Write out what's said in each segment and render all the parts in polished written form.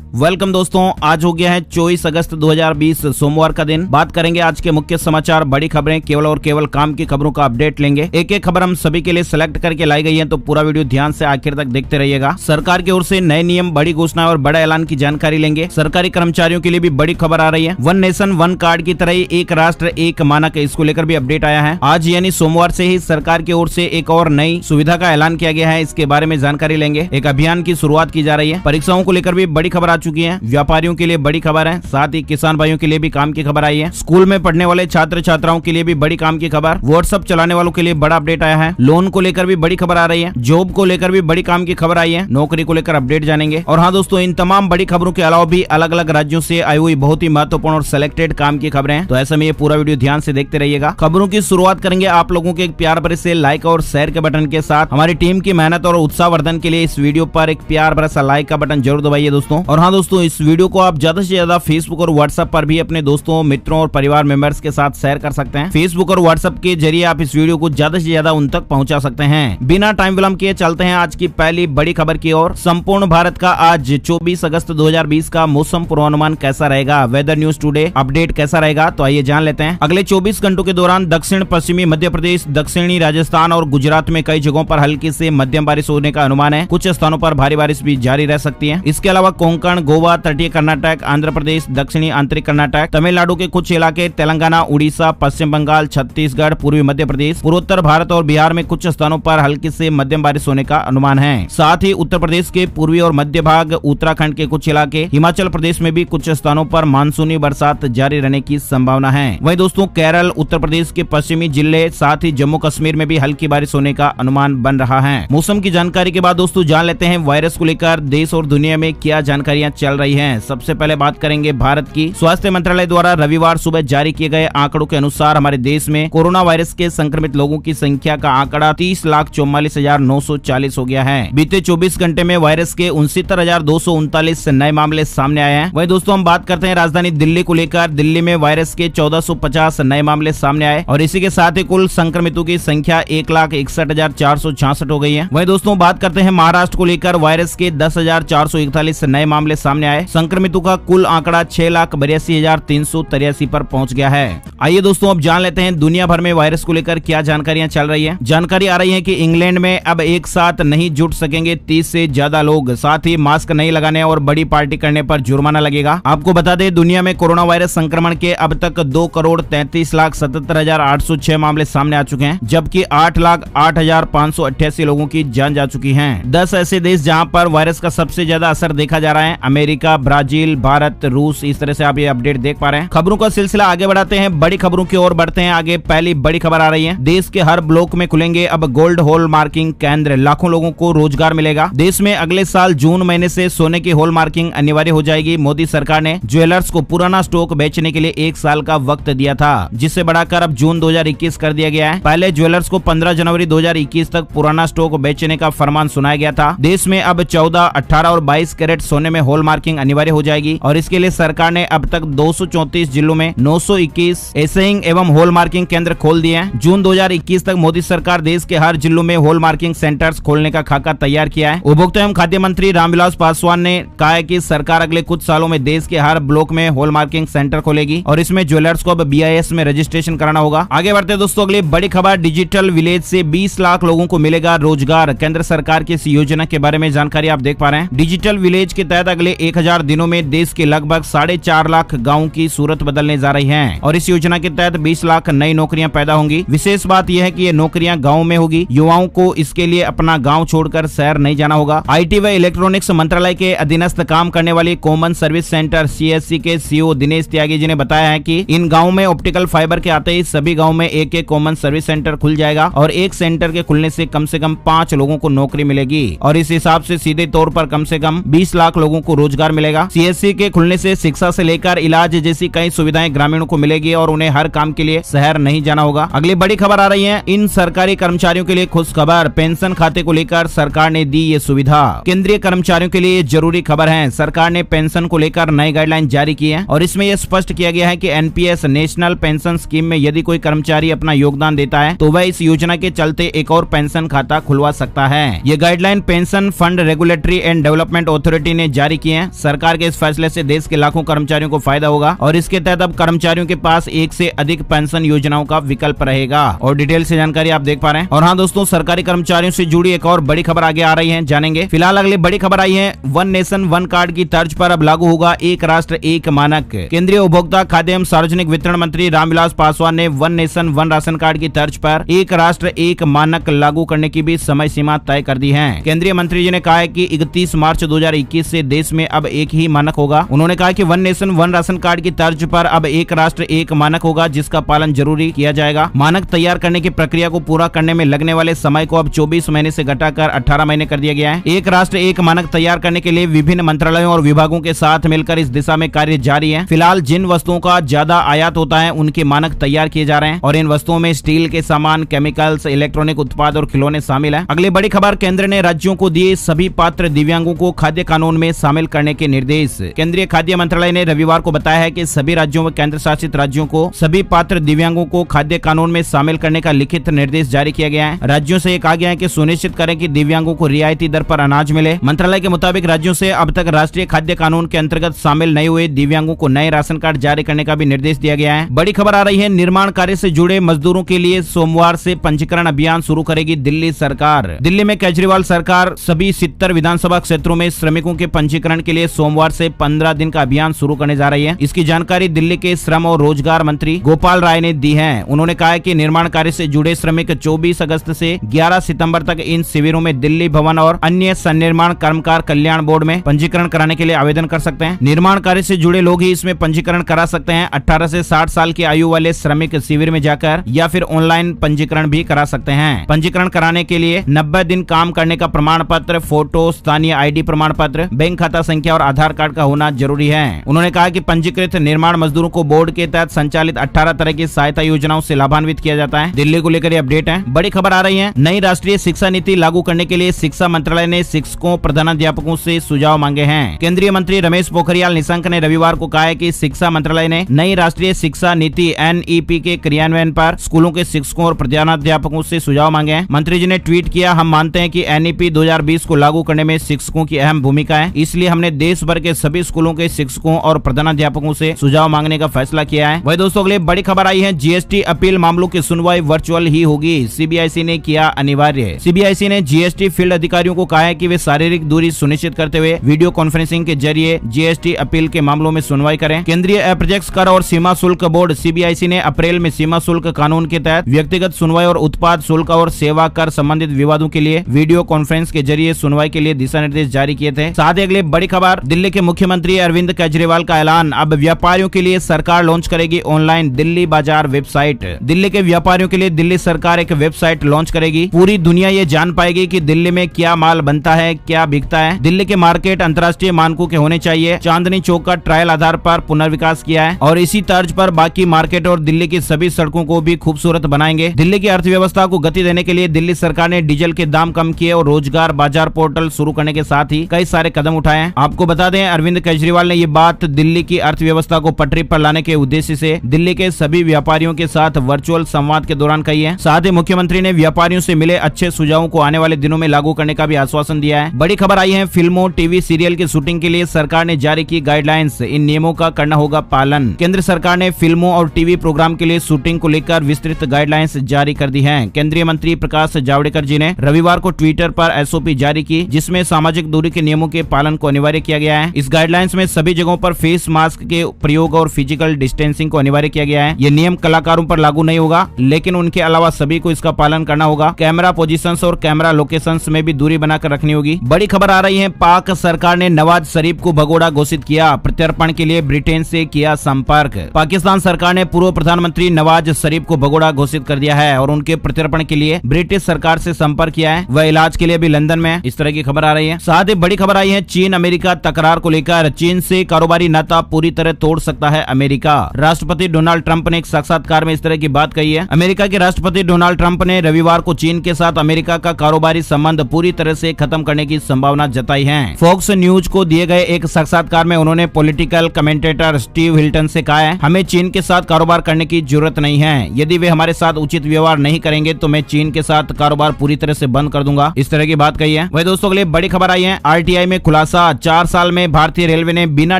Welcome दोस्तों, आज हो गया है 24 अगस्त 2020 सोमवार का दिन। बात करेंगे आज के मुख्य समाचार, बड़ी खबरें, केवल और केवल काम की खबरों का अपडेट लेंगे। एक एक खबर हम सभी के लिए सिलेक्ट करके लाई गई है, तो पूरा वीडियो ध्यान से आखिर तक देखते रहिएगा। सरकार की ओर से नए नियम, बड़ी घोषणा और बड़ा ऐलान की जानकारी लेंगे। सरकारी कर्मचारियों के लिए भी बड़ी खबर आ रही है। वन नेशन वन कार्ड की तरह ही एक राष्ट्र एक मानक, इसको लेकर भी अपडेट आया है। आज यानी सोमवार से ही सरकार की ओर से एक और नई सुविधा का ऐलान किया गया है, इसके बारे में जानकारी लेंगे। एक अभियान की शुरुआत की जा रही है। परीक्षाओं को लेकर भी बड़ी खबर आ चुकी है। व्यापारियों के लिए बड़ी खबर है, साथ ही किसान भाइयों के लिए भी काम की खबर आई है। स्कूल में पढ़ने वाले छात्र छात्राओं के लिए भी बड़ी काम की खबर। व्हाट्सएप चलाने वालों के लिए बड़ा अपडेट आया है। लोन को लेकर भी बड़ी खबर आ रही है। जॉब को लेकर भी बड़ी काम की खबर आई है। नौकरी को लेकर अपडेट जानेंगे। और हाँ दोस्तों, इन तमाम बड़ी खबरों के अलावा भी अलग अलग राज्यों से आई हुई बहुत ही महत्वपूर्ण और सिलेक्टेड काम की खबरें हैं, तो ऐसे में ये पूरा वीडियो ध्यान से देखते रहिएगा। खबरों की शुरुआत करेंगे आप लोगों के एक प्यार भरे से लाइक और शेयर के बटन के साथ। हमारी टीम की मेहनत और उत्साहवर्धन के लिए इस वीडियो पर एक प्यार भरा सा लाइक का बटन जरूर दबाइए दोस्तों। और हाँ दोस्तों, इस वीडियो को आप ज्यादा से ज्यादा फेसबुक और व्हाट्सएप पर भी अपने दोस्तों, मित्रों और परिवार मेंबर्स के साथ शेयर कर सकते हैं। फेसबुक और व्हाट्सएप के जरिए आप इस वीडियो को ज्यादा से ज्यादा उन तक पहुंचा सकते हैं। बिना टाइम विलंब किए चलते हैं आज की पहली बड़ी खबर की ओर। संपूर्ण भारत का आज 24 अगस्त 2020 का मौसम पूर्वानुमान कैसा रहेगा, वेदर न्यूज टुडे अपडेट कैसा रहेगा, तो आइए जान लेते हैं। अगले 24 घंटों के दौरान दक्षिण पश्चिमी मध्य प्रदेश, दक्षिणी राजस्थान और गुजरात में कई जगहों पर हल्की से मध्यम बारिश होने का अनुमान है। कुछ स्थानों पर भारी बारिश भी जारी रह सकती है। इसके अलावा कोंकण, गोवा, तटीय कर्नाटक, आंध्र प्रदेश, दक्षिणी आंतरिक कर्नाटक, तमिलनाडु के कुछ इलाके, तेलंगाना, उड़ीसा, पश्चिम बंगाल, छत्तीसगढ़, पूर्वी मध्य प्रदेश, पूर्वोत्तर भारत और बिहार में कुछ स्थानों पर हल्की से मध्यम बारिश होने का अनुमान है। साथ ही उत्तर प्रदेश के पूर्वी और मध्य भाग, उत्तराखंड के कुछ इलाके, हिमाचल प्रदेश में भी कुछ स्थानों पर मानसूनी बरसात जारी रहने की संभावना है। वहीं दोस्तों, केरल, उत्तर प्रदेश के पश्चिमी जिले, साथ ही जम्मू कश्मीर में भी हल्की बारिश होने का अनुमान बन रहा है। मौसम की जानकारी के बाद दोस्तों जान लेते हैं वायरस को लेकर देश और दुनिया में क्या जानकारियां चल रही हैं। सबसे पहले बात करेंगे भारत की। स्वास्थ्य मंत्रालय द्वारा रविवार सुबह जारी किए गए आंकड़ों के अनुसार हमारे देश में कोरोना वायरस के संक्रमित लोगों की संख्या का आंकड़ा 30,44,940 हो गया है। बीते 24 घंटे में वायरस के 69,239 नए मामले सामने आए हैं। वहीं दोस्तों हम बात करते हैं राजधानी दिल्ली को लेकर। दिल्ली में वायरस के 1450 नए मामले सामने आए और इसी के साथ ही कुल संक्रमितों की संख्या 1,61,466 हो गई है। वहीं दोस्तों बात करते हैं महाराष्ट्र को लेकर। वायरस के 10,441 नए मामले सामने आए। संक्रमितों का कुल आंकड़ा 6,82,383 पर पहुंच गया है। आइए दोस्तों अब जान लेते हैं दुनिया भर में वायरस को लेकर क्या जानकारियां चल रही है। जानकारी आ रही है कि इंग्लैंड में अब एक साथ नहीं जुट सकेंगे 30 से ज्यादा लोग। साथ ही मास्क नहीं लगाने और बड़ी पार्टी करने पर जुर्माना लगेगा। आपको बता दें, दुनिया में कोरोना वायरस संक्रमण के अब तक 2,33,77,806 मामले सामने आ चुके हैं, जबकि 8,08,588 लोगों की जान जा चुकी है। 10 ऐसे देश जहाँ पर वायरस का सबसे ज्यादा असर देखा जा रहा है: अमेरिका, ब्राजील, भारत, रूस। इस तरह से आप ये अपडेट देख पा रहे हैं। खबरों का सिलसिला आगे बढ़ाते हैं, बड़ी खबरों की ओर बढ़ते हैं आगे। पहली बड़ी खबर आ रही है, देश के हर ब्लॉक में खुलेंगे अब गोल्ड हॉल मार्किंग केंद्र। लाखों लोगों को रोजगार मिलेगा। देश में अगले साल जून महीने से सोने की हॉल मार्किंग अनिवार्य हो जाएगी। मोदी सरकार ने ज्वेलर्स को पुराना स्टॉक बेचने के लिए 1 साल का वक्त दिया था, जिसे बढ़ाकर अब जून 2021 कर दिया गया है। पहले ज्वेलर्स को 15 जनवरी 2021 तक पुराना स्टॉक बेचने का फरमान सुनाया गया था। देश में अब 14, 18 और 22 कैरेट सोने में हॉल मार्किंग अनिवार्य हो जाएगी और इसके लिए सरकार ने अब तक 234 जिलों में 921 एसेइंग एवं हॉल मार्किंग केंद्र खोल दिए हैं। जून 2021 तक मोदी सरकार देश के हर जिलों में हॉल मार्किंग सेंटर्स खोलने का खाका तैयार किया है। उपभोक्ता एवं खाद्य मंत्री रामविलास पासवान ने कहा है कि सरकार अगले कुछ सालों में देश के हर ब्लॉक में हॉल मार्किंग सेंटर खोलेगी और इसमें ज्वेलर्स को अब BIS में रजिस्ट्रेशन कराना होगा। आगे बढ़ते दोस्तों, अगली बड़ी खबर, डिजिटल विलेज से 20 लाख लोगों को मिलेगा रोजगार। केंद्र सरकार की इस योजना के बारे में जानकारी आप देख पा रहे हैं। डिजिटल विलेज के तहत अगले 1000 दिनों में देश के लगभग 4.5 लाख गाँव की सूरत बदलने जा रही है और इस योजना के तहत 20 लाख नई नौकरियां पैदा होंगी। विशेष बात यह है कि ये नौकरियां गाँव में होगी। युवाओं को इसके लिए अपना गाँव छोड़कर शहर नहीं जाना होगा। IT व इलेक्ट्रॉनिक्स मंत्रालय के अधीनस्थ काम करने वाली कॉमन सर्विस सेंटर CSC के CEO दिनेश त्यागी जी ने बताया है कि इन गाँव में ऑप्टिकल फाइबर के आते ही सभी गाँव में एक एक कॉमन सर्विस सेंटर खुल जाएगा और एक सेंटर के खुलने से कम 5 लोगों को नौकरी मिलेगी और इस हिसाब से सीधे तौर पर कम से कम 20 लाख लोगों को रोजगार मिलेगा। CSC के खुलने से शिक्षा से लेकर इलाज जैसी कई सुविधाएं ग्रामीणों को मिलेगी और उन्हें हर काम के लिए शहर नहीं जाना होगा। अगली बड़ी खबर आ रही है, इन सरकारी कर्मचारियों के लिए खुश खबर। पेंशन खाते को लेकर सरकार ने दी ये सुविधा। केंद्रीय कर्मचारियों के लिए जरूरी खबर है। सरकार ने पेंशन को लेकर नई गाइडलाइन जारी की है और इसमें यह स्पष्ट किया गया है कि NPS नेशनल पेंशन स्कीम में यदि कोई कर्मचारी अपना योगदान देता है तो वह इस योजना के चलते एक और पेंशन खाता खुलवा सकता है। ये guideline pension fund regulatory and development authority ने जारी किए हैं। सरकार के इस फैसले से देश के लाखों कर्मचारियों को फायदा होगा और इसके तहत अब कर्मचारियों के पास एक से अधिक पेंशन योजनाओं का विकल्प रहेगा। और डिटेल से जानकारी आप देख पा रहे हैं। और हाँ दोस्तों, सरकारी कर्मचारियों से जुड़ी एक और बड़ी खबर आगे आ रही है, जानेंगे। फिलहाल अगली बड़ी खबर आई है, वन नेशन वन कार्ड की तर्ज पर अब लागू होगा एक राष्ट्र एक मानक। केंद्रीय उपभोक्ता खाद्य एवं सार्वजनिक वितरण मंत्री रामविलास पासवान ने one nation one ration card की तर्ज पर एक राष्ट्र एक मानक लागू करने की भी समय सीमा तय कर दी है। केंद्रीय मंत्री जी ने कहा है कि 31 मार्च 2021 से देश में अब एक ही मानक होगा। उन्होंने कहा कि one nation one ration card की तर्ज पर अब एक राष्ट्र एक मानक होगा, जिसका पालन जरूरी किया जाएगा। मानक तैयार करने की प्रक्रिया को पूरा करने में लगने वाले समय को अब 24 महीने से घटाकर 18 महीने कर दिया गया है। एक राष्ट्र एक मानक तैयार करने के लिए विभिन्न मंत्रालयों और विभागों के साथ मिलकर इस दिशा में कार्य जारी है। फिलहाल जिन वस्तुओं का ज्यादा आयात होता है उनके मानक तैयार किए जा रहे हैं और इन वस्तुओं में स्टील के सामान, केमिकल्स, इलेक्ट्रॉनिक उत्पाद और खिलौने शामिल हैं। अगली बड़ी खबर, केंद्र ने राज्यों को दिए सभी पात्र दिव्यांगों को खाद्य कानून में शामिल करने के निर्देश। केंद्रीय खाद्य मंत्रालय ने रविवार को बताया है कि सभी राज्यों व केंद्र शासित राज्यों को सभी पात्र दिव्यांगों को खाद्य कानून में शामिल करने का लिखित निर्देश जारी किया गया है। राज्यों से कहा गया है कि सुनिश्चित करें कि दिव्यांगों को रियायती दर पर अनाज मिले। मंत्रालय के मुताबिक राज्यों से अब तक राष्ट्रीय खाद्य कानून के अंतर्गत शामिल नहीं हुए दिव्यांगों को नए राशन कार्ड जारी करने का भी निर्देश दिया गया है। बड़ी खबर आ रही है, निर्माण कार्य से जुड़े मजदूरों के लिए सोमवार से पंजीकरण अभियान शुरू करेगी दिल्ली सरकार। दिल्ली में केजरीवाल सरकार सभी 70 विधानसभा क्षेत्रों में श्रमिकों के पंजीकरण के लिए सोमवार से 15 दिन का अभियान शुरू करने जा रही है। इसकी जानकारी दिल्ली के श्रम और रोजगार मंत्री गोपाल राय ने दी है। उन्होंने कहा है कि निर्माण कार्य से जुड़े श्रमिक 24 अगस्त से 11 सितंबर तक इन शिविरों में दिल्ली भवन और अन्य सन्निर्माण कर्मकार कल्याण बोर्ड में पंजीकरण कराने के लिए आवेदन कर सकते हैं। निर्माण कार्य से जुड़े लोग ही इसमें पंजीकरण करा सकते हैं। 18 से 60 साल की आयु वाले श्रमिक शिविर में जाकर या फिर ऑनलाइन पंजीकरण भी करा सकते हैं। पंजीकरण कराने के लिए 90 दिन काम करने का प्रमाण पत्र, फोटो, स्थानीय ID प्रमाण पत्र, बैंक खाता संख्या और आधार कार्ड का होना जरूरी है। उन्होंने कहा कि पंजीकृत निर्माण मजदूरों को बोर्ड के तहत संचालित 18 तरह की सहायता योजनाओं से लाभान्वित किया जाता है। दिल्ली को लेकर अपडेट है। बड़ी खबर आ रही है, नई राष्ट्रीय शिक्षा नीति लागू करने के लिए शिक्षा मंत्रालय ने शिक्षकों, प्रधानाध्यापकों से सुझाव मांगे हैं। केंद्रीय मंत्री रमेश पोखरियाल निशंक ने रविवार को कहा है कि शिक्षा मंत्रालय ने नई राष्ट्रीय शिक्षा नीति NEP के क्रियान्वयन पर स्कूलों के शिक्षकों और प्रधानाध्यापकों से सुझाव मांगे हैं। मंत्री जी ने ट्वीट किया, हम मानते हैं कि NEP 2020 को लागू करने में शिक्षकों की अहम भूमिका है, इसलिए हमने देश भर के सभी स्कूलों के शिक्षकों और प्रधानाध्यापकों से सुझाव मांगने का फैसला किया है। वही दोस्तों, अगले बड़ी खबर आई है, GST अपील मामलों की सुनवाई वर्चुअल ही होगी, CBIC ने किया अनिवार्य। CBIC ने GST फील्ड अधिकारियों को कहा है कि वे शारीरिक दूरी सुनिश्चित करते हुए वीडियो कॉन्फ्रेंसिंग के जरिए GST अपील के मामलों में सुनवाई करें। केंद्रीय अप्रत्यक्ष कर और सीमा शुल्क बोर्ड CBIC ने अप्रैल में सीमा शुल्क कानून के तहत व्यक्तिगत सुनवाई और उत्पाद शुल्क और सेवा कर संबंधित विवादों के लिए वीडियो कॉन्फ्रेंस के जरिए सुनवाई के लिए दिशा निर्देश जारी किए थे। साथ ही अगले बड़ी खबर, दिल्ली के मुख्यमंत्री अरविंद केजरीवाल का ऐलान, अब व्यापारियों के लिए सरकार लॉन्च करेगी ऑनलाइन दिल्ली बाजार वेबसाइट। दिल्ली के व्यापारियों के लिए दिल्ली सरकार एक वेबसाइट लॉन्च करेगी। पूरी दुनिया ये जान पाएगी कि दिल्ली में क्या माल बनता है, क्या बिकता है। दिल्ली के मार्केट अंतर्राष्ट्रीय मानकों के होने चाहिए। चांदनी चौक का ट्रायल आधार पर पुनर्विकास किया है और इसी तर्ज पर बाकी मार्केट और दिल्ली की सभी सड़कों को भी खूबसूरत बनाएंगे। दिल्ली की अर्थव्यवस्था को गति देने के लिए दिल्ली सरकार ने डीजल के दाम कम किए और रोजगार बाजार पोर्टल शुरू करने के साथ ही कई सारे कदम उठाए हैं। आपको बता दें, अरविंद केजरीवाल ने ये बात दिल्ली की अर्थव्यवस्था को पटरी पर लाने के उद्देश्य से दिल्ली के सभी व्यापारियों के साथ वर्चुअल संवाद के दौरान कही है। साथ ही मुख्यमंत्री ने व्यापारियों से मिले अच्छे सुझावों को आने वाले दिनों में लागू करने का भी आश्वासन दिया है। बड़ी खबर आई है, फिल्मों, टीवी सीरियल की शूटिंग के लिए सरकार ने जारी की गाइडलाइंस, इन नियमों का करना होगा पालन। केंद्र सरकार ने फिल्मों और टीवी प्रोग्राम के लिए शूटिंग को लेकर विस्तृत गाइडलाइंस जारी कर दी है। केंद्रीय मंत्री प्रकाश जावड़ेकर जी ने रविवार को ट्विटर पर SOP जारी की, जिसमें सामाजिक दूरी के नियमों के पालन को अनिवार्य किया गया है। इस गाइडलाइंस में सभी जगहों पर फेस मास्क के प्रयोग और फिजिकल डिस्टेंसिंग को अनिवार्य किया गया है। ये नियम कलाकारों पर लागू नहीं होगा, लेकिन उनके अलावा सभी को इसका पालन करना होगा। कैमरा पोजीशंस और कैमरा लोकेशंस में भी दूरी बनाकर रखनी होगी। बड़ी खबर आ रही है, पाक सरकार ने नवाज शरीफ को भगोड़ा घोषित किया, प्रत्यर्पण के लिए ब्रिटेन से किया संपर्क। पाकिस्तान सरकार ने पूर्व प्रधानमंत्री नवाज शरीफ को भगोड़ा घोषित कर दिया है और उनके प्रत्यर्पण के लिए ब्रिटिश सरकार से संपर्क किया है। वह इलाज के लिए भी लंदन में है। इस तरह की खबर आ रही है। साथ ही बड़ी खबर आई है, चीन अमेरिका तकरार को लेकर, चीन से कारोबारी नाता पूरी तरह तोड़ सकता है अमेरिका। राष्ट्रपति डोनाल्ड ट्रंप ने एक साक्षात्कार में इस तरह की बात कही है। अमेरिका के राष्ट्रपति डोनाल्ड ट्रंप ने रविवार को चीन के साथ अमेरिका का कारोबारी संबंध पूरी तरह से खत्म करने की संभावना जताई है। फॉक्स न्यूज को दिए गए एक साक्षात्कार में उन्होंने पॉलिटिकल कमेंटेटर स्टीव हिल्टन से कहा है, हमें चीन के साथ कारोबार करने की जरूरत नहीं है। यदि वे हमारे साथ उचित व्यवहार नहीं करेंगे तो मैं चीन के साथ कारोबार पूरी तरह से बंद कर दूंगा। इस तरह की बात कही है। वही दोस्तों, अगले बड़ी खबर आई है, RTI में खुलासा, था। 4 साल में भारतीय रेलवे ने बिना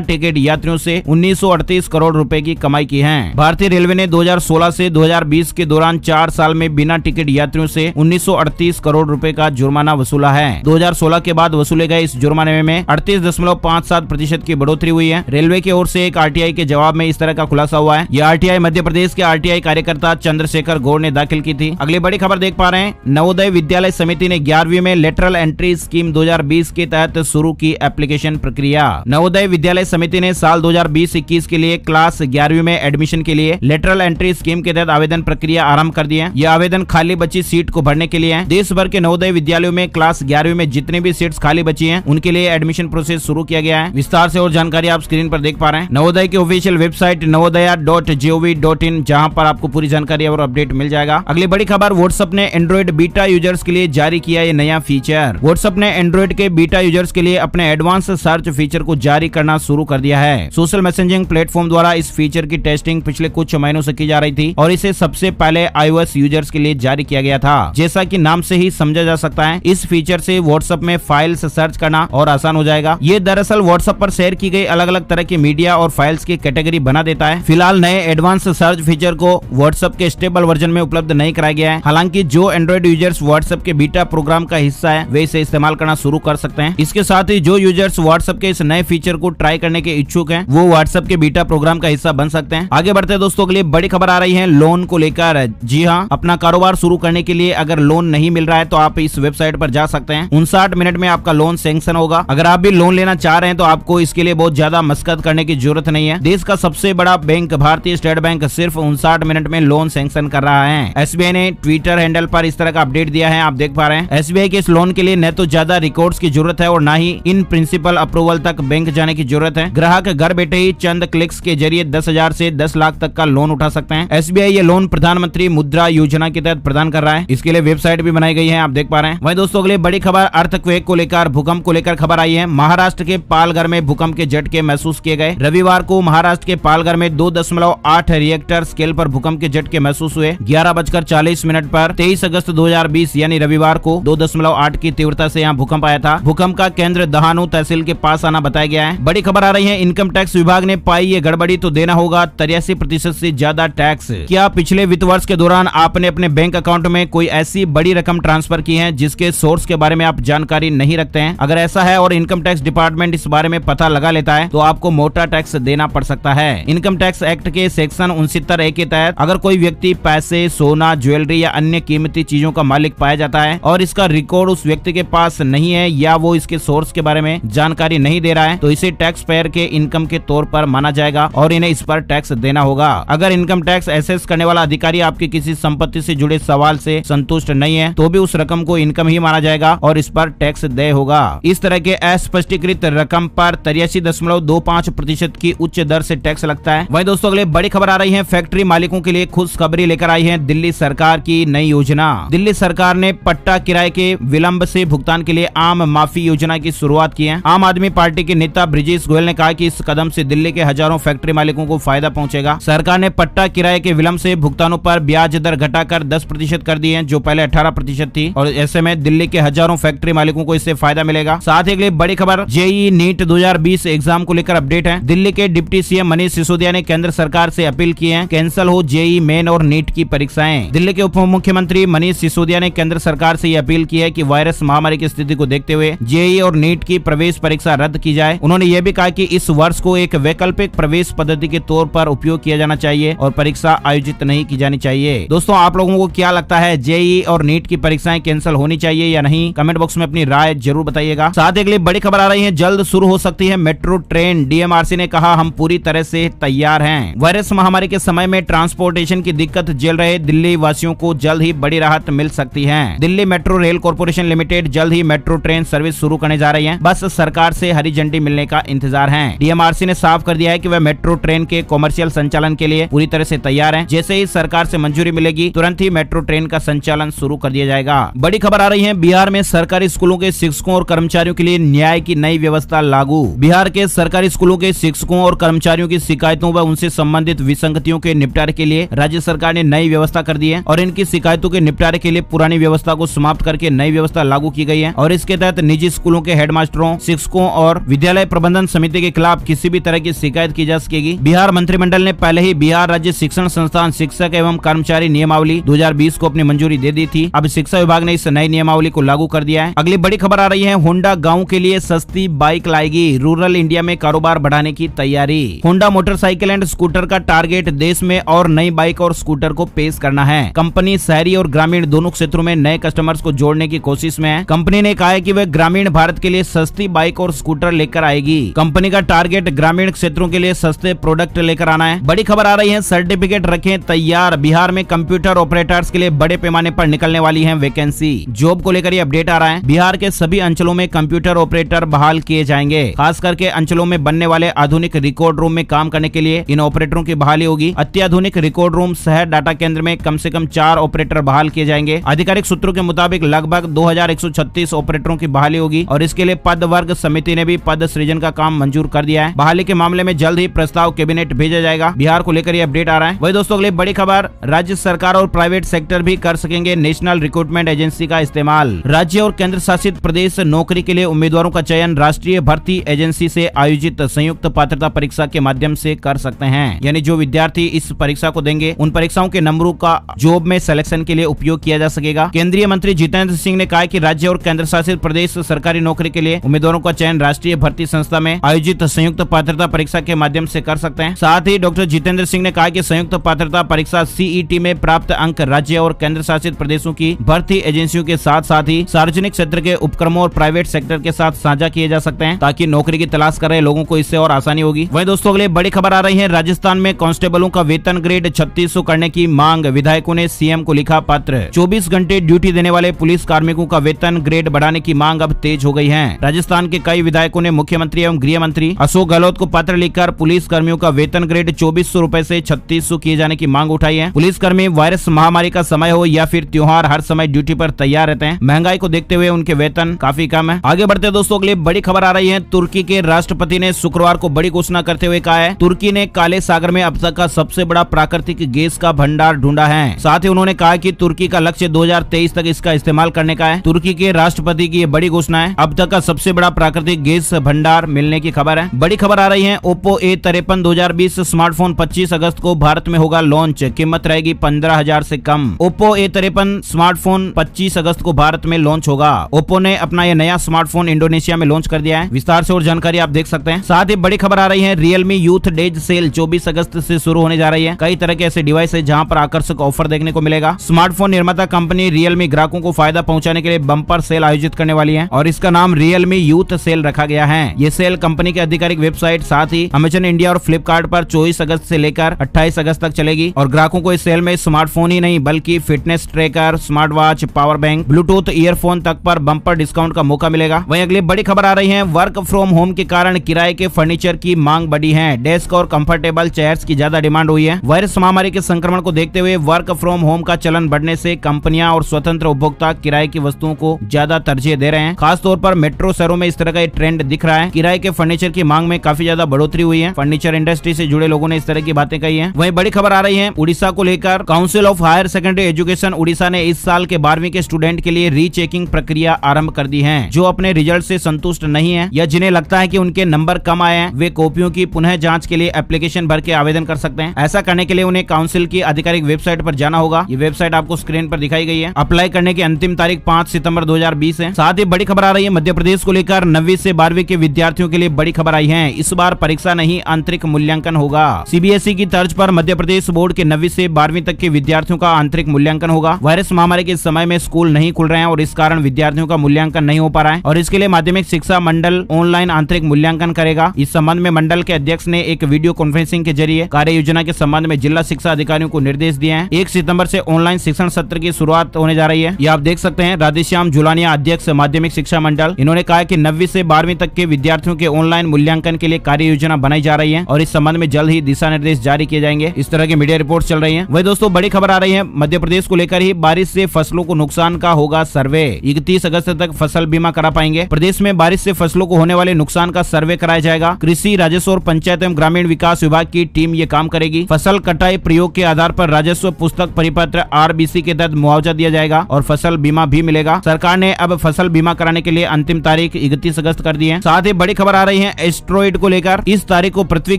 टिकट यात्रियों से 1938 करोड़ रुपए की कमाई की है। भारतीय रेलवे ने 2016 से 2020 के दौरान 4 साल में बिना टिकट यात्रियों से 1938 करोड़ रुपए का जुर्माना वसूला है। 2016 के बाद वसूले गए इस जुर्माने में 38.57% की बढ़ोतरी हुई है। रेलवे की ओर से एक आरटीआई के जवाब में इस तरह का खुलासा हुआ है। यह आरटीआई मध्य प्रदेश के आरटीआई कार्यकर्ता चंद्रशेखर गौड़ ने दाखिल की थी। अगली बड़ी खबर देख पा रहे हैं, नवोदय विद्यालय समिति ने 11वीं में लेटरल एंट्री स्कीम 2020 के तहत शुरू की एप्लीकेशन प्रक्रिया। नवोदय विद्यालय समिति ने साल 2020-21 के लिए क्लास 11वीं में एडमिशन के लिए लेटरल एंट्री स्कीम के तहत आवेदन प्रक्रिया आरंभ कर दी है। यह आवेदन खाली बची सीट को भरने के लिए है। देश भर के नवोदय विद्यालयों में क्लास 11वीं में जितने भी सीट्स खाली बची हैं, उनके लिए एडमिशन प्रोसेस शुरू किया गया है। विस्तार से और जानकारी आप स्क्रीन पर देख पा रहे हैं। नवोदय की ऑफिशियल वेबसाइट navodaya.gov.in, जहां पर आपको पूरी जानकारी और अपडेट मिल जाएगा। अगली बड़ी खबर, व्हाट्सएप ने एंड्रॉइड बीटा यूजर्स के लिए जारी किया ये नया फीचर। व्हाट्सएप ने एंड्रॉइड के बीटा यूजर्स के लिए अपने एडवांस सर्च फीचर को जारी करना शुरू कर दिया है। सोशल मैसेजिंग प्लेटफॉर्म द्वारा इस फीचर की टेस्टिंग पिछले कुछ महीनों से की जा रही थी और इसे सबसे पहले iOS यूजर्स के लिए जारी किया गया था। जैसा कि नाम से ही समझा जा सकता है, इस फीचर से व्हाट्सएप में फाइल्स सर्च करना और आसान हो जाएगा। ये दरअसल व्हाट्सएप पर शेयर की गई अलग अलग तरह की मीडिया और फाइल्स की कैटेगरी बना देता है। फिलहाल नए एडवांस सर्च फीचर को व्हाट्सएप के स्टेबल वर्जन में उपलब्ध नहीं कराया गया है। हालांकि जो एंड्रॉइड यूजर्स व्हाट्सएप के बीटा प्रोग्राम का हिस्सा है, वे इसे इस्तेमाल करना शुरू कर सकते हैं। इसके साथ ही जो यूजर्स व्हाट्सएप के इस नए फीचर को ट्राई करने के इच्छुक हैं, वो व्हाट्सएप के बीटा प्रोग्राम का हिस्सा बन सकते हैं। आगे बढ़ते हैं दोस्तों, के लिए बड़ी खबर आ रही है लोन को लेकर। जी हाँ, अपना कारोबार शुरू करने के लिए अगर लोन नहीं मिल रहा है तो आप इस वेबसाइट पर जा सकते हैं। 59 मिनट में आपका लोन सैंक्शन होगा। अगर आप भी लोन लेना चाह रहे हैं तो आपको इसके लिए बहुत ज्यादा मशक्कत करने की जरूरत नहीं है। देश का सबसे बड़ा बैंक भारतीय स्टेट बैंक सिर्फ 59 मिनट में लोन सैंक्शन कर रहा है। एसबीआई ने ट्विटर हैंडल पर इस तरह का अपडेट दिया है, आप देख पा रहे हैं। एसबीआई के इस लोन के लिए न तो ज्यादा रिकॉर्ड्स की जरूरत है और न ही इन प्रिंसिपल अप्रूवल तक बैंक जाने की जरूरत है। ग्राहक घर बैठे ही चंद क्लिक्स के जरिए 10,000 से 10 लाख तक का लोन उठा सकते हैं। एसबीआई ये लोन प्रधानमंत्री मुद्रा योजना के तहत प्रदान कर रहा है। इसके लिए वेबसाइट भी बनाई गई है, आप देख पा रहे हैं। वहीं दोस्तों अगले बड़ी खबर, अर्थक्वेक को लेकर, भूकंप को लेकर खबर आई है। महाराष्ट्र के पालघर में भूकंप के झटके महसूस किए गए। रविवार को महाराष्ट्र के पालघर में 2.8 रिएक्टर स्केल पर भूकंप के झटके महसूस हुए। 11:40 पर 23 अगस्त 2020 यानी रविवार को 2.8 की तीव्रता से यहाँ भूकंप आया था। भूकंप का केंद्र दहानू तहसील के पास आना बताया गया है। बड़ी खबर आ रही है, इनकम टैक्स विभाग ने पाई ये गड़बड़ी तो देना होगा 83% से ज्यादा टैक्स। क्या पिछले वित्त वर्ष के दौरान आपने अपने बैंक अकाउंट में कोई ऐसी बड़ी रकम ट्रांसफर की है जिसके सोर्स के बारे में आप जानकारी नहीं रखते हैं? अगर ऐसा है और इनकम टैक्स डिपार्टमेंट इस बारे में पता लगा लेता है तो आपको मोटा टैक्स देना पड़ सकता है। इनकम टैक्स एक्ट के सेक्शन 69A के तहत अगर कोई व्यक्ति पैसे, सोना, ज्वेलरी या अन्य कीमती चीजों का मालिक पाया जाता है और इसका रिकॉर्ड उस व्यक्ति के पास नहीं है या वो इसके सोर्स के बारे में जानकारी नहीं दे रहा है, तो इसे टैक्स पेयर के इनकम के तौर पर माना जाएगा और इन्हें इस पर टैक्स देना होगा। अगर इनकम टैक्स एसेस करने वाला अधिकारी आपकी किसी संपत्ति से जुड़े सवाल से संतुष्ट नहीं है तो भी उस रकम को इनकम ही माना जाएगा और इस पर टैक्स देय होगा। इस तरह के अस्पष्टीकृत रकम पर 83.25% की उच्च दर से टैक्स लगता है। वहीं दोस्तों अगले बड़ी खबर आ रही है, फैक्ट्री मालिकों के लिए खुशखबरी लेकर आई है दिल्ली सरकार की नई योजना। दिल्ली सरकार ने पट्टा किराए के विलंब से भुगतान के लिए आम माफी योजना की शुरुआत की है। आम आदमी पार्टी के नेता ब्रिजेश गोयल ने कहा कि इस कदम से दिल्ली के हजारों फैक्ट्री मालिकों को फायदा पहुंचेगा। सरकार ने पट्टा किराए के विलंब से भुगतानों पर ब्याज दर घटाकर 10% कर दी है, जो पहले 18% थी, और ऐसे में दिल्ली के हजारों फैक्ट्री मालिकों को इससे फायदा मिलेगा। साथ ही अगली बड़ी खबर, जेईई नीट 2020 एग्जाम को लेकर अपडेट है। दिल्ली के डिप्टी सीएम मनीष सिसोदिया ने केंद्र सरकार से अपील की है कैंसिल हो जेईई मेन और नीट की परीक्षाएं। दिल्ली के उप मुख्यमंत्री मनीष सिसोदिया ने केंद्र सरकार से यह अपील की है कि वायरस महामारी की स्थिति को देखते हुए जेईई और नीट की प्रवेश परीक्षा रद्द की जाए। उन्होंने यह भी कहा कि इस वर्ष को एक वैकल्पिक प्रवेश पद्धति के तौर पर उपयोग किया जाना चाहिए और परीक्षा आयोजित नहीं की जानी चाहिए। दोस्तों आप लोगों को क्या लगता है, जेईई और नीट की परीक्षाएं कैंसिल होनी चाहिए या नहीं? कमेंट बॉक्स में अपनी राय जरूर बताइएगा। साथ ही अगली बड़ी खबर आ रही है, जल्द शुरू हो सकती है मेट्रो ट्रेन। डीएमआरसी ने कहा हम पूरी तरह से तैयार हैं। वायरस महामारी के समय में ट्रांसपोर्टेशन की दिक्कत झेल रहे दिल्ली वासियों को जल्द ही बड़ी राहत मिल सकती है। Delhi metro rail corporation limited जल्द ही मेट्रो ट्रेन सर्विस शुरू करने जा रही है। बस सरकार से हरी झंडी मिलने का इंतजार है। डीएमआरसी ने साफ कर दिया है कि वह मेट्रो ट्रेन के कॉमर्शियल संचालन के लिए पूरी तरह से तैयार है। जैसे ही सरकार से मंजूरी मिलेगी तुरंत ही मेट्रो ट्रेन का संचालन शुरू कर दिया जाएगा। बड़ी खबर आ रही है, बिहार में सरकारी स्कूलों के शिक्षकों और कर्मचारियों के लिए न्याय की नई व्यवस्था लागू। बिहार के सरकारी स्कूलों के शिक्षकों और कर्मचारियों की शिकायतों व उनसे संबंधित विसंगतियों के निपटारे के लिए राज्य सरकार ने नई व्यवस्था कर दी है और इनकी शिकायतों के निपटारे के लिए पुरानी व्यवस्था को समाप्त करके नई व्यवस्था लागू की गई है। और इसके तहत निजी स्कूलों के हेडमास्टरों शिक्षकों और विद्यालय प्रबंधन समिति के खिलाफ किसी भी तरह की शिकायत की जा सकेगी। बिहार मंत्रिमंडल ने पहले ही बिहार राज्य शिक्षण संस्थान शिक्षक एवं कर्मचारी नियमावली 2020 को अपनी मंजूरी दे दी थी। अब शिक्षा विभाग ने इस नई नियमावली को लागू कर दिया है। अगली बड़ी खबर आ रही है, होंडा गाँव के लिए सस्ती बाइक लाएगी, रूरल इंडिया में कारोबार बढ़ाने की तैयारी। होंडा मोटरसाइकिल एंड स्कूटर का टारगेट देश में और नई बाइक और स्कूटर को पेश करना है। कंपनी शहरी और ग्रामीण दोनों क्षेत्रों में नए कस्टमर्स को जोड़ने की कोशिश में है। कंपनी ने कहा है कि वह ग्रामीण भारत के लिए सस्ती बाइक और स्कूटर लेकर आएगी। कंपनी का टारगेट ग्रामीण क्षेत्रों के लिए सस्ते प्रोडक्ट लेकर आना है। बड़ी खबर आ रही है, सर्टिफिकेट रखें तैयार, बिहार में कंप्यूटर ऑपरेटर्स के लिए बड़े पैमाने पर निकलने वाली है वैकेंसी। जॉब को लेकर ये अपडेट आ रहा है। बिहार के सभी अंचलों में कंप्यूटर ऑपरेटर बहाल किए जाएंगे। खास करके अंचलों में बनने वाले आधुनिक रिकॉर्ड रूम में काम करने के लिए इन ऑपरेटरों की बहाली होगी। अत्याधुनिक रिकॉर्ड रूम शहर डाटा केंद्र में कम से कम 4 ऑपरेटर बहाल किए जाएंगे। आधिकारिक सूत्रों के मुताबिक लगभग 2136 ऑपरेटरों की बहाली होगी और इसके लिए पद वर्ग समिति ने भी पद सृजन का काम मंजूर कर दिया है। बहाली के मामले में जल्द ही प्रस्ताव कैबिनेट भेजा जाएगा। बिहार को लेकर यह अपडेट आ रहा है। वही दोस्तों अगली बड़ी खबर, राज्य सरकार और प्राइवेट सेक्टर भी कर सकेंगे नेशनल रिक्रूटमेंट एजेंसी का इस्तेमाल। राज्य और केंद्र शासित प्रदेश नौकरी के लिए उम्मीदवारों का चयन राष्ट्रीय भर्ती एजेंसी से आयोजित संयुक्त पात्रता परीक्षा के माध्यम से कर सकते हैं। यानी जो विद्यार्थी इस परीक्षा को देंगे उन परीक्षाओं के नंबरों का जॉब में सिलेक्शन के लिए उपयोग किया जा सकेगा। केंद्रीय मंत्री जितेंद्र सिंह ने कहा कि राज्य और केंद्र शासित प्रदेश सरकारी नौकरी के लिए उम्मीदवारों का चयन राष्ट्रीय भर्ती संस्था में आयोजित संयुक्त पात्रता परीक्षा के माध्यम से कर सकते हैं। साथ ही डॉक्टर जितेंद्र सिंह ने कहा कि संयुक्त पात्रता परीक्षा सीईटी में प्राप्त अंक राज्य और केंद्र शासित प्रदेशों की भर्ती एजेंसियों के साथ साथ ही सार्वजनिक क्षेत्र के उपक्रमों और प्राइवेट सेक्टर के साथ साझा किए जा सकते हैं, ताकि नौकरी की तलाश कर रहे लोगों को इससे और आसानी होगी। वहीं दोस्तों अगले बड़ी खबर आ रही है, राजस्थान में कांस्टेबलों का वेतन ग्रेड 3600 करने की मांग, विधायकों ने सीएम को लिखा पत्र। 24 घंटे ड्यूटी देने वाले पुलिस कार्मिकों का वेतन ग्रेड बढ़ाने की मांग अब तेज हो गई है। राजस्थान के कई विधायकों ने मुख्यमंत्री एवं गृह मंत्री अशोक गहलोत को पत्र लिखकर पुलिस कर्मियों का वेतन ग्रेड 2400 रूपए से 3600 किए जाने की मांग उठाई है। पुलिस कर्मी वायरस महामारी का समय हो या फिर त्योहार, हर समय ड्यूटी पर तैयार रहते हैं। महंगाई को देखते हुए उनके वेतन काफी कम है। आगे बढ़ते दोस्तों अगली बड़ी खबर आ रही है, तुर्की के राष्ट्रपति ने शुक्रवार को बड़ी घोषणा करते हुए कहा है, तुर्की ने काले सागर में अब तक का सबसे बड़ा प्राकृतिक गैस का भंडार ढूंढा है। साथ ही उन्होंने कहा कि तुर्की का लक्ष्य 2023 तक इसका इस्तेमाल करने का है। तुर्की के राष्ट्रपति की ये बड़ी घोषणा है। अब तक का सबसे बड़ा प्राकृतिक गैस भंडार मिलने की खबर है। बड़ी खबर आ रही है, ओप्पो A53 2020 स्मार्टफोन 25 अगस्त को भारत में होगा लॉन्च, कीमत रहेगी 15,000 से कम। ओप्पो A53 स्मार्टफोन 25 अगस्त को भारत में लॉन्च होगा। ओप्पो ने अपना यह नया स्मार्टफोन इंडोनेशिया में लॉन्च कर दिया है। विस्तार से और जानकारी आप देख सकते हैं। साथ ही बड़ी खबर आ रही है, रियलमी यूथ डेज सेल 24 अगस्त से शुरू होने जा रही है। कई तरह के ऐसे डिवाइस है जहां पर आकर्षक ऑफर देखने को मिलेगा। स्मार्टफोन निर्माता कंपनी रियलमी ग्राहकों को फायदा पहुंचाने के लिए बम्पर सेल आयोजित करने वाली है और इसका नाम रियलमी यूथ सेल रखा गया है। ये सेल कंपनी के आधिकारिक वेबसाइट साथ ही अमेजन इंडिया और फ्लिपकार्ट पर 24 अगस्त से लेकर 28 अगस्त तक चलेगी और ग्राहकों को इस सेल में स्मार्टफोन ही नहीं बल्कि fitness tracker, smart watch, power bank, Bluetooth earphone तक पर बम्पर डिस्काउंट का मौका मिलेगा। वहीं अगली बड़ी खबर आ रही है, वर्क फ्रॉम होम के कारण किराए के फर्नीचर की मांग बढ़ी है। डेस्क और कंफर्टेबल चेयर्स की ज्यादा डिमांड हुई है। वायरस महामारी के संक्रमण को देखते हुए वर्क फ्रॉम होम का चलन बढ़ने से कंपनियां और स्वतंत्र उपभोक्ता किराए की वस्तुओं को ज्यादा तरजीह दे रहे हैं। खासतौर पर मेट्रो शहरों में इस तरह का ट्रेंड दिख रहा है। किराए के फर्नीचर की मांग में काफी ज्यादा बढ़ोतरी हुई है। फर्नीचर इंडस्ट्री से जुड़े लोगों ने इस तरह की बातें कही है। वहीं बड़ी खबर आ रही है, उड़ीसा को लेकर council of higher secondary education Orissa ने इस साल के 12वीं के स्टूडेंट के लिए रीचेकिंग प्रक्रिया आरंभ कर दी है। जो अपने रिजल्ट से संतुष्ट नहीं है या जिन्हें लगता है कि उनके नंबर कम आए हैं, वे कॉपियों की पुनः जांच के लिए एप्लीकेशन भर के आवेदन कर सकते हैं। ऐसा करने के लिए उन्हें काउंसिल की आधिकारिक वेबसाइट पर जाना होगा। ये वेबसाइट आपको स्क्रीन पर दिखाई गई है। अप्लाई करने की अंतिम तारीख 5 सितंबर 2020 है। साथ ही बड़ी खबर आ रही है, मध्य प्रदेश को लेकर 9वीं से 12वीं के विद्यार्थियों के लिए बड़ी खबर आई है। इस बार परीक्षा नहीं आंतरिक मूल्यांकन होगा। सीबीएसई की तर्ज पर मध्य प्रदेश बोर्ड के 9वीं से 12वीं तक के विद्यार्थियों का आंतरिक मूल्यांकन होगा। वायरस महामारी के समय में स्कूल नहीं खुल रहे हैं और इस कारण विद्यार्थियों का मूल्यांकन नहीं हो पा रहा है और इसके लिए माध्यमिक शिक्षा मंडल ऑनलाइन आंतरिक मूल्यांकन करेगा। इस संबंध में मंडल के अध्यक्ष ने एक वीडियो कॉन्फ्रेंसिंग के जरिए कार्य योजना के संबंध में जिला शिक्षा अधिकारियों को निर्देश दिए हैं। 1 सितंबर से ऑनलाइन शिक्षण सत्र की शुरुआत होने जा रही है। ये आप देख सकते हैं। राधेश्याम जुलानिया, अध्यक्ष माध्यमिक शिक्षा मंडल, इन्होंने कहा कि 9वीं से 12वीं तक के विद्यार्थियों के ऑनलाइन मूल्यांकन के लिए कार्य योजना बनाई जा रही है और इस संबंध में जल्द ही दिशा निर्देश जारी किए जाएंगे। इस तरह की मीडिया रिपोर्ट चल रही है। वही दोस्तों बड़ी खबर आ रही है, मध्य प्रदेश को लेकर ही बारिश से फसलों को नुकसान का होगा सर्वे। 31 अगस्त तक फसल बीमा करा पाएंगे। प्रदेश में बारिश से फसलों को होने वाले नुकसान का सर्वे कराया जाएगा। कृषि, राजस्व और पंचायत एवं ग्रामीण विकास विभाग की टीम ये काम करेगी। फसल कटाई प्रयोग के आधार पर राजस्व पुस्तक परिपत्र RBC के तहत मुआवजा दिया जाएगा और फसल बीमा भी मिलेगा। सरकार ने अब फसल बीमा कराने के लिए अंतिम तारीख तारीख 31 अगस्त कर दी है। साथ ही बड़ी खबर आ रही है एस्ट्रॉइड को लेकर। इस तारीख को पृथ्वी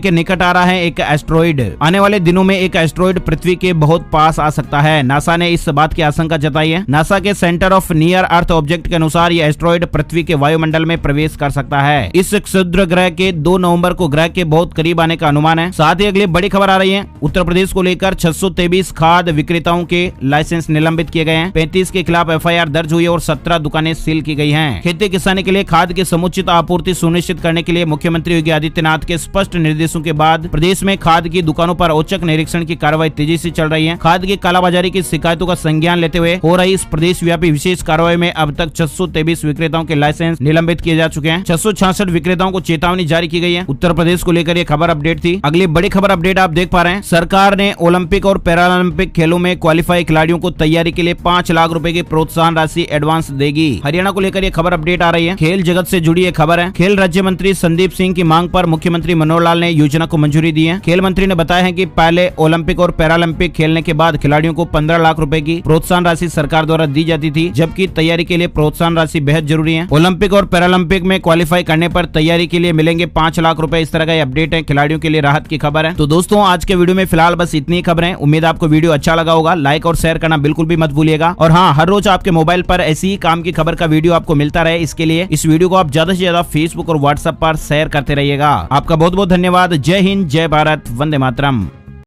के निकट आ रहा है एक एस्ट्रॉइड। आने वाले दिनों में एक एस्ट्रॉइड पृथ्वी के बहुत पास आ सकता है। नासा ने इस बात की आशंका जताई है। नासा के centre of near earth object के अनुसार यह एस्ट्रॉइड पृथ्वी के वायुमंडल में प्रवेश कर सकता है। इस क्षुद्र ग्रह के 2 नवंबर को ग्रह के बहुत करीब आने का अनुमान है। साथ ही अगली बड़ी खबर आ रही है उत्तर प्रदेश को लेकर 623 खाद्य विक्रेताओं के लाइसेंस निलंबित किए गए हैं। 35 के खिलाफ FIR दर्ज हुई और 17 दुकानें सील की गई हैं। खेती किसानी के लिए खाद की समुचित आपूर्ति सुनिश्चित करने के लिए मुख्यमंत्री योगी आदित्यनाथ के स्पष्ट निर्देशों के बाद प्रदेश में खाद की दुकानों पर औचक निरीक्षण की कार्रवाई तेजी से चल रही है। खाद की कालाबाजारी की शिकायतों का संज्ञान लेते हुए हो रही इस प्रदेश व्यापी विशेष कार्रवाई में अब तक 623 विक्रेताओं के लाइसेंस निलंबित किए जा चुके हैं। 666 विक्रेताओं को चेतावनी जारी की गई है। उत्तर प्रदेश को लेकर यह खबर अपडेट थी। अगली बड़ी खबर अपडेट आप देख पा रहे हैं। सरकार ने ओलंपिक और पैरालंपिक खेलों में क्वालिफाई खिलाड़ियों को तैयारी के लिए 5 लाख रुपए की प्रोत्साहन राशि एडवांस देगी। हरियाणा को लेकर यह खबर अपडेट आ रही है। खेल जगत से जुड़ी यह खबर है। खेल राज्य मंत्री संदीप सिंह की मांग पर मुख्यमंत्री मनोहर लाल ने योजना को मंजूरी दी है। खेल मंत्री ने बताया है कि पहले ओलंपिक और पैरालंपिक खेलने के बाद खिलाड़ियों को 15 लाख रुपए की प्रोत्साहन राशि सरकार द्वारा दी जाती थी, जबकि तैयारी के लिए प्रोत्साहन राशि बेहद जरूरी है। ओलंपिक और पैरालंपिक में क्वालिफाई करने पर तैयारी के लिए मिलेंगे 5 लाख रुपए। इस तरह का अपडेट है। खिलाड़ियों के लिए राहत की खबर है। तो दोस्तों आज के वीडियो में फिलहाल बस इतनी खबरें। उम्मीद आपको वीडियो अच्छा लगा होगा। लाइक और शेयर करना बिल्कुल भी मत भूलिएगा। और हाँ, हर रोज आपके मोबाइल पर ऐसी ही काम की खबर का वीडियो आपको मिलता रहे, इसके लिए इस वीडियो को आप ज्यादा से ज्यादा फेसबुक और व्हाट्सएप पर शेयर करते रहिएगा। आपका बहुत बहुत धन्यवाद। जय हिंद, जय भारत, वंदे मातरम।